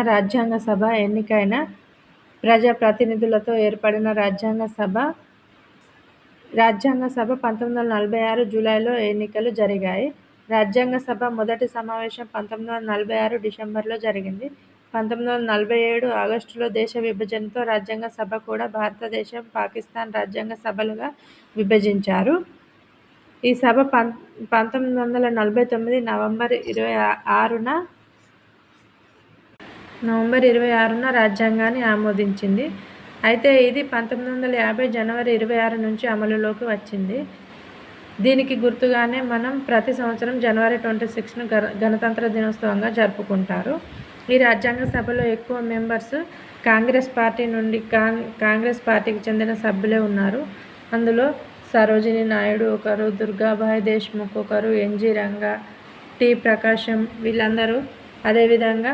రాజ్యాంగ సభ ఎన్నికైన ప్రజాప్రతినిధులతో ఏర్పడిన రాజ్యాంగ సభ 1946 జూలైలో ఎన్నికలు జరిగాయి. రాజ్యాంగ సభ మొదటి సమావేశం 1946 డిసెంబర్లో జరిగింది. 1947 ఆగస్టులో దేశ విభజనతో రాజ్యాంగ సభ కూడా భారతదేశం, పాకిస్తాన్ రాజ్యాంగ సభలుగా విభజించారు. ఈ సభ 1949 నవంబర్ 26న రాజ్యాంగాన్ని ఆమోదించింది. అయితే ఇది 1950 జనవరి 26 నుంచి అమలులోకి వచ్చింది. దీనికి గుర్తుగానే మనం ప్రతి సంవత్సరం జనవరి 26ను గణతంత్ర దినోత్సవంగా జరుపుకుంటారు. ఈ రాజ్యాంగ సభలో ఎక్కువ మెంబర్స్ కాంగ్రెస్ పార్టీకి చెందిన సభ్యులే ఉన్నారు. అందులో సరోజినీ నాయుడు ఒకరు, దుర్గాబాయ్ దేశ్ముఖ్ ఒకరు, ఎన్జీ రంగా, టి ప్రకాశం వీళ్ళందరూ. అదేవిధంగా